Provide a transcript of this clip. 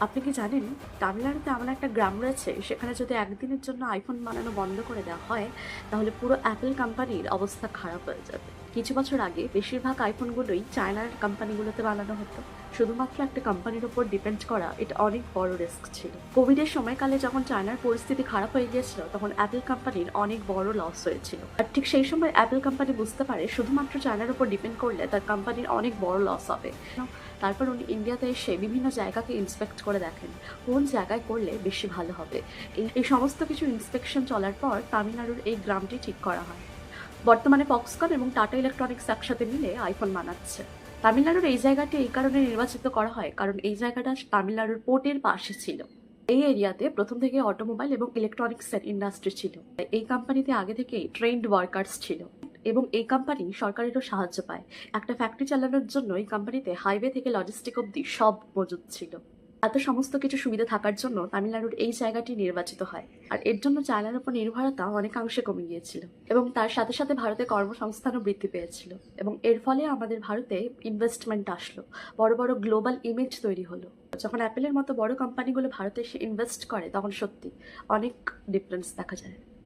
আপনি কি জানেন তামিলনাড়ুতে এমন একটা গ্রাম রয়েছে সেখানে যদি একদিনের জন্য আইফোন বানানো বন্ধ করে দেওয়া হয় তাহলে পুরো অ্যাপেল কোম্পানির অবস্থা খারাপ হয়ে যাবে। কিছু বছর আগে বেশিরভাগ আইফোনগুলোই চায়নার কোম্পানিগুলোতে বানানো হতো। শুধুমাত্র একটা কোম্পানির উপর ডিপেন্ড করা এটা অনেক বড় রিস্ক ছিল। কোভিডের সময়কালে যখন চায়নার পরিস্থিতি খারাপ হয়ে গিয়েছিল তখন অ্যাপেল কোম্পানির অনেক বড় লস হয়েছিল। আর ঠিক সেই সময় অ্যাপেল কোম্পানি বুঝতে পারে শুধুমাত্র চায়নার উপর ডিপেন্ড করলে তার কোম্পানির অনেক বড় লস হবে। তারপর উনি ইন্ডিয়াতে এসে বিভিন্ন জায়গাকে ইন্সপেক্ট করে দেখেন কোন জায়গায় করলে বেশি ভালো হবে। এই সমস্ত কিছু ইন্সপেকশন চলার পর তামিলনাড়ুর এই গ্রামটি ঠিক করা হয়। বর্তমানে ফক্সকন এবং টাটা ইলেকট্রনিক্স একসাথে মিলে আইফোন বানাচ্ছে। তামিলনাড়ুর এই জায়গাটি এই কারণে নির্বাচিত করা হয় কারণ এই জায়গাটা তামিলনাড়ুর পোর্টের পাশে ছিল। এই এরিয়াতে প্রথম থেকে অটোমোবাইল এবং ইলেকট্রনিক্সের ইন্ডাস্ট্রি ছিল। এই কোম্পানিতে আগে থেকেই ট্রেন্ড ওয়ার্কার্স ছিল এবং এই কোম্পানি সরকারেরও সাহায্য পায়। একটা ফ্যাক্টরি চালানোর জন্য এই কোম্পানিতে হাইওয়ে থেকে লজিস্টিক অব্দি সব মজুদ ছিল। এত সমস্ত কিছু সুবিধা থাকার জন্য তামিলনাড়ুর এই জায়গাটি নির্বাচিত হয়। আর এর জন্য চায়নার উপর নির্ভরতা অনেকাংশে কমে গিয়েছিল এবং তার সাথে সাথে ভারতে কর্মসংস্থানও বৃদ্ধি পেয়েছিল এবং এর ফলে আমাদের ভারতে ইনভেস্টমেন্ট আসলো, বড় বড় গ্লোবাল ইমেজ তৈরি হলো। যখন অ্যাপেলের মতো বড় কোম্পানিগুলো ভারতে এসে ইনভেস্ট করে তখন সত্যি অনেক ডিফারেন্স দেখা যায়।